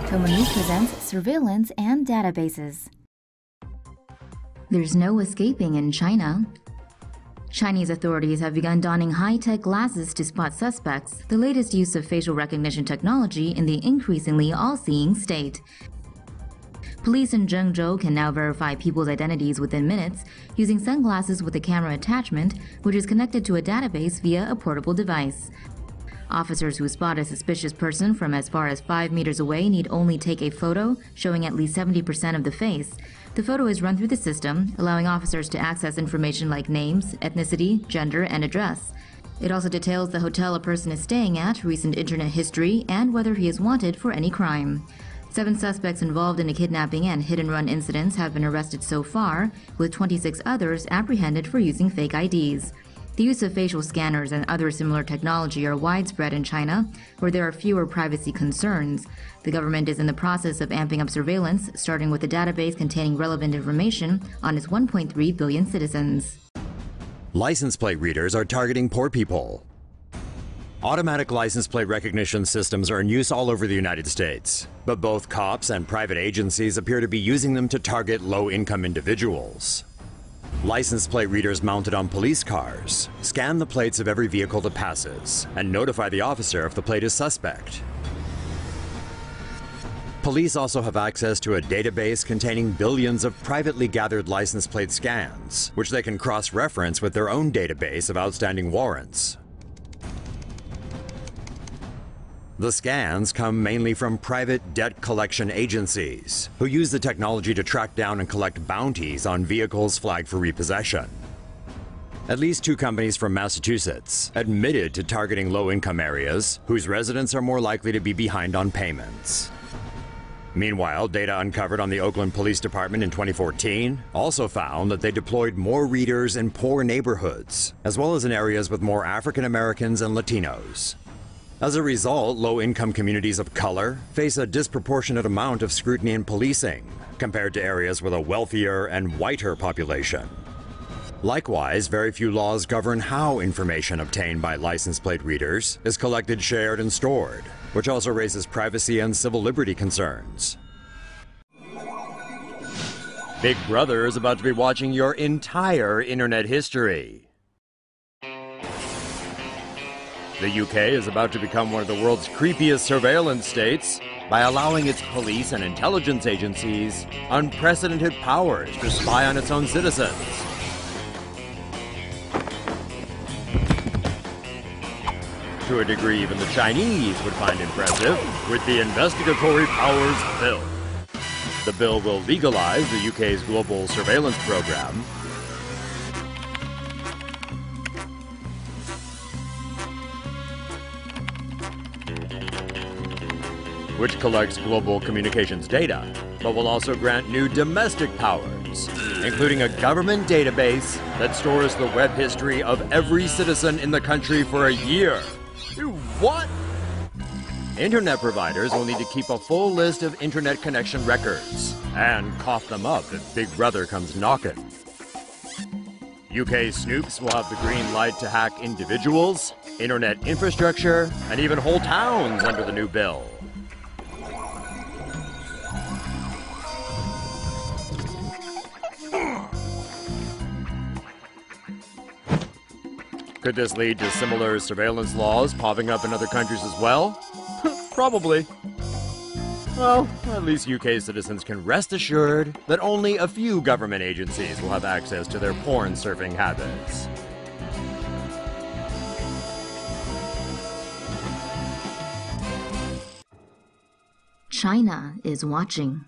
TomoNews presents Surveillance and Databases. There's no escaping in China. Chinese authorities have begun donning high-tech glasses to spot suspects, the latest use of facial recognition technology in the increasingly all-seeing state. Police in Zhengzhou can now verify people's identities within minutes using sunglasses with a camera attachment, which is connected to a database via a portable device. Officers who spot a suspicious person from as far as 5 meters away need only take a photo showing at least 70% of the face. The photo is run through the system, allowing officers to access information like names, ethnicity, gender, and address. It also details the hotel a person is staying at, recent internet history, and whether he is wanted for any crime. 7 suspects involved in a kidnapping and hit-and-run incidents have been arrested so far, with 26 others apprehended for using fake IDs. The use of facial scanners and other similar technology are widespread in China, where there are fewer privacy concerns. The government is in the process of amping up surveillance, starting with a database containing relevant information on its 1.3 billion citizens. License plate readers are targeting poor people. Automatic license plate recognition systems are in use all over the United States, but both cops and private agencies appear to be using them to target low-income individuals. License plate readers mounted on police cars scan the plates of every vehicle that passes and notify the officer if the plate is suspect. Police also have access to a database containing billions of privately gathered license plate scans, which they can cross-reference with their own database of outstanding warrants. The scans come mainly from private debt collection agencies, who use the technology to track down and collect bounties on vehicles flagged for repossession. At least 2 companies from Massachusetts admitted to targeting low-income areas whose residents are more likely to be behind on payments. Meanwhile, data uncovered on the Oakland Police Department in 2014 also found that they deployed more readers in poor neighborhoods, as well as in areas with more African Americans and Latinos. As a result, low-income communities of color face a disproportionate amount of scrutiny and policing compared to areas with a wealthier and whiter population. Likewise, very few laws govern how information obtained by license plate readers is collected, shared, and stored, which also raises privacy and civil liberty concerns. Big Brother is about to be watching your entire internet history. The UK is about to become one of the world's creepiest surveillance states by allowing its police and intelligence agencies unprecedented powers to spy on its own citizens. To a degree even the Chinese would find impressive, with the Investigatory Powers Bill. The bill will legalize the UK's global surveillance program, which collects global communications data, but will also grant new domestic powers, including a government database that stores the web history of every citizen in the country for a year. What? Internet providers will need to keep a full list of internet connection records and cough them up if Big Brother comes knocking. UK snoops will have the green light to hack individuals, internet infrastructure, and even whole towns under the new bill. Could this lead to similar surveillance laws popping up in other countries as well? Probably. Well, at least UK citizens can rest assured that only a few government agencies will have access to their porn surfing habits. China is watching.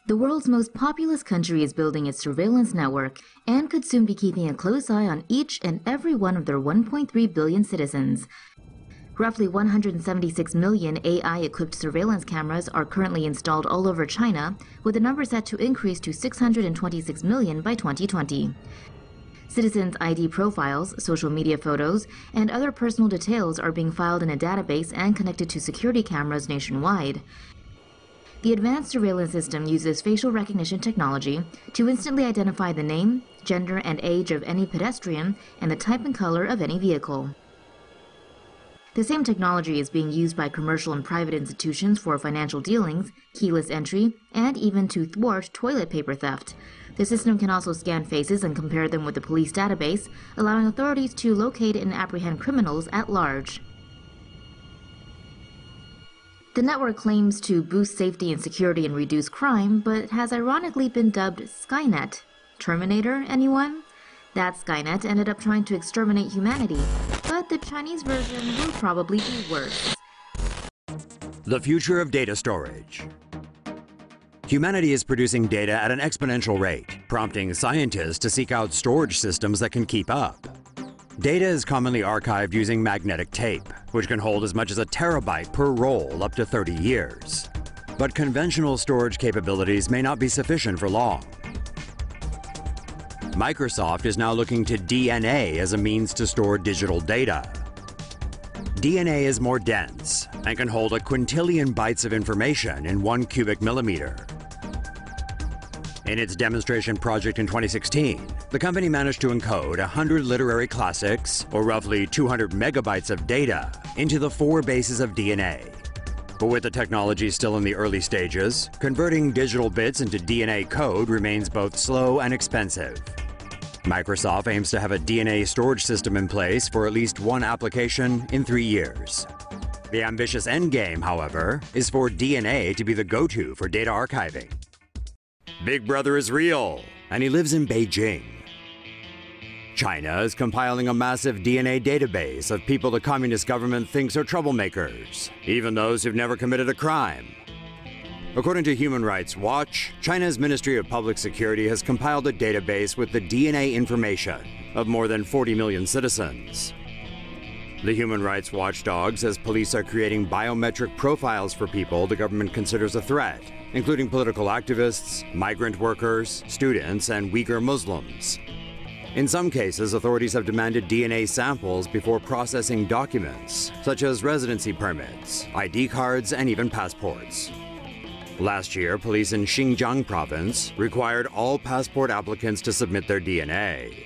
The world's most populous country is building its surveillance network and could soon be keeping a close eye on each and every one of their 1.3 billion citizens. Roughly 176 million AI-equipped surveillance cameras are currently installed all over China, with the number set to increase to 626 million by 2020. Citizens' ID profiles, social media photos, and other personal details are being filed in a database and connected to security cameras nationwide. The advanced surveillance system uses facial recognition technology to instantly identify the name, gender, and age of any pedestrian and the type and color of any vehicle. The same technology is being used by commercial and private institutions for financial dealings, keyless entry, and even to thwart toilet paper theft. The system can also scan faces and compare them with the police database, allowing authorities to locate and apprehend criminals at large. The network claims to boost safety and security and reduce crime, but has ironically been dubbed Skynet. Terminator, anyone? That Skynet ended up trying to exterminate humanity, but the Chinese version will probably be worse. The future of data storage. Humanity is producing data at an exponential rate, prompting scientists to seek out storage systems that can keep up. Data is commonly archived using magnetic tape, which can hold as much as a terabyte per roll up to 30 years. But conventional storage capabilities may not be sufficient for long. Microsoft is now looking to DNA as a means to store digital data. DNA is more dense and can hold a quintillion bytes of information in 1 cubic millimeter. In its demonstration project in 2016, the company managed to encode 100 literary classics, or roughly 200 megabytes of data, into the 4 bases of DNA. But with the technology still in the early stages, converting digital bits into DNA code remains both slow and expensive. Microsoft aims to have a DNA storage system in place for at least one application in 3 years. The ambitious endgame, however, is for DNA to be the go-to for data archiving. Big Brother is real, and he lives in Beijing. China is compiling a massive DNA database of people the communist government thinks are troublemakers, even those who've never committed a crime. According to Human Rights Watch, China's Ministry of Public Security has compiled a database with the DNA information of more than 40 million citizens. The Human Rights Watchdog says police are creating biometric profiles for people the government considers a threat, including political activists, migrant workers, students, and Uyghur Muslims. In some cases, authorities have demanded DNA samples before processing documents, such as residency permits, ID cards, and even passports. Last year, police in Xinjiang province required all passport applicants to submit their DNA.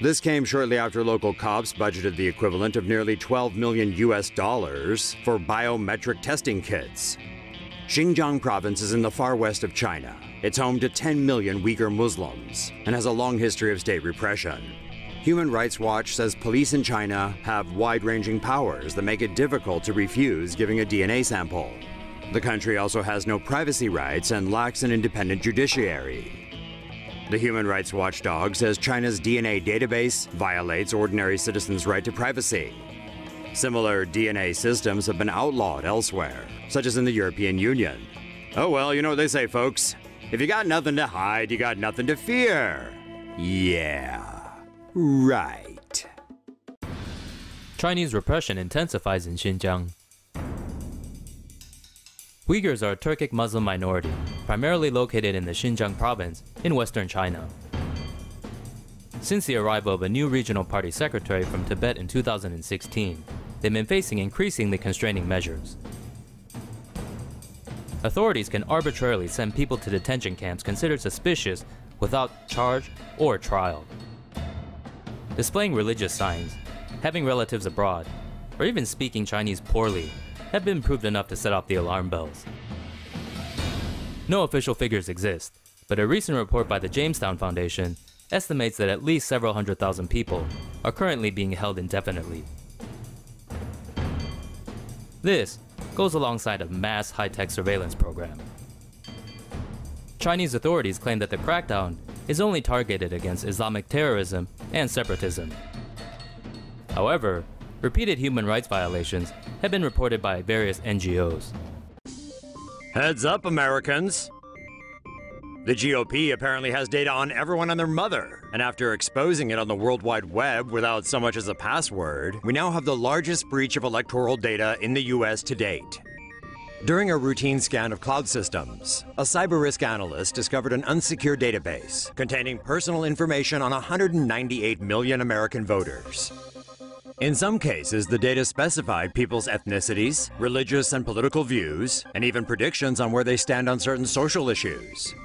This came shortly after local cops budgeted the equivalent of nearly $12 million for biometric testing kits. Xinjiang province is in the far west of China. It's home to 10 million Uyghur Muslims and has a long history of state repression. Human Rights Watch says police in China have wide-ranging powers that make it difficult to refuse giving a DNA sample. The country also has no privacy rights and lacks an independent judiciary. The Human Rights Watchdog says China's DNA database violates ordinary citizens' right to privacy. Similar DNA systems have been outlawed elsewhere, such as in the European Union. Oh well, you know what they say, folks. If you got nothing to hide, you got nothing to fear. Yeah, right. Chinese repression intensifies in Xinjiang. Uyghurs are a Turkic Muslim minority, primarily located in the Xinjiang province in western China. Since the arrival of a new regional party secretary from Tibet in 2016, they've been facing increasingly constraining measures. Authorities can arbitrarily send people to detention camps considered suspicious without charge or trial. Displaying religious signs, having relatives abroad, or even speaking Chinese poorly have been proved enough to set off the alarm bells. No official figures exist, but a recent report by the Jamestown Foundation estimates that at least several 100,000 people are currently being held indefinitely. This goes alongside a mass high-tech surveillance program. Chinese authorities claim that the crackdown is only targeted against Islamic terrorism and separatism. However, repeated human rights violations have been reported by various NGOs. Heads up, Americans! The GOP apparently has data on everyone and their mother, and after exposing it on the World Wide Web without so much as a password, we now have the largest breach of electoral data in the US to date. During a routine scan of cloud systems, a cyber risk analyst discovered an unsecured database containing personal information on 198 million American voters. In some cases, the data specified people's ethnicities, religious and political views, and even predictions on where they stand on certain social issues.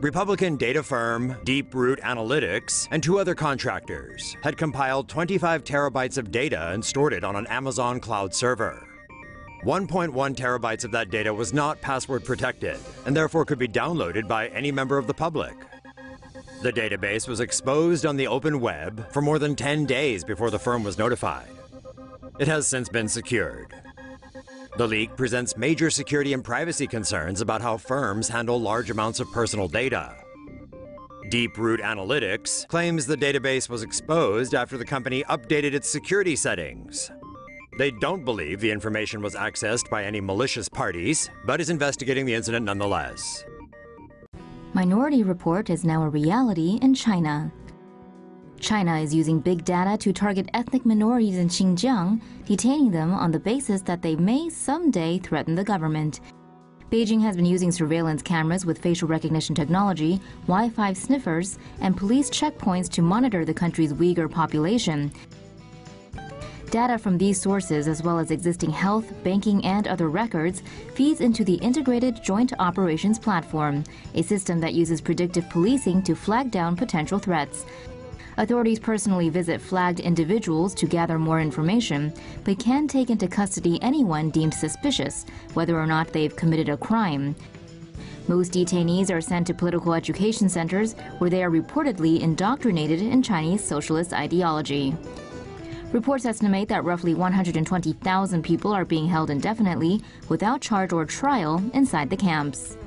Republican data firm Deep-Root Analytics and 2 other contractors had compiled 25 terabytes of data and stored it on an Amazon cloud server. 1.1 terabytes of that data was not password protected and therefore could be downloaded by any member of the public. The database was exposed on the open web for more than 10 days before the firm was notified. It has since been secured. The leak presents major security and privacy concerns about how firms handle large amounts of personal data. Deep-Root Analytics claims the database was exposed after the company updated its security settings. They don't believe the information was accessed by any malicious parties, but is investigating the incident nonetheless. Minority Report is now a reality in China. China is using big data to target ethnic minorities in Xinjiang, detaining them on the basis that they may someday threaten the government. Beijing has been using surveillance cameras with facial recognition technology, Wi-Fi sniffers, and police checkpoints to monitor the country's Uyghur population. Data from these sources, as well as existing health, banking, and other records, feeds into the Integrated Joint Operations Platform, a system that uses predictive policing to flag down potential threats. Authorities personally visit flagged individuals to gather more information, but can take into custody anyone deemed suspicious, whether or not they've committed a crime. Most detainees are sent to political education centers where they are reportedly indoctrinated in Chinese socialist ideology. Reports estimate that roughly 120,000 people are being held indefinitely without charge or trial inside the camps.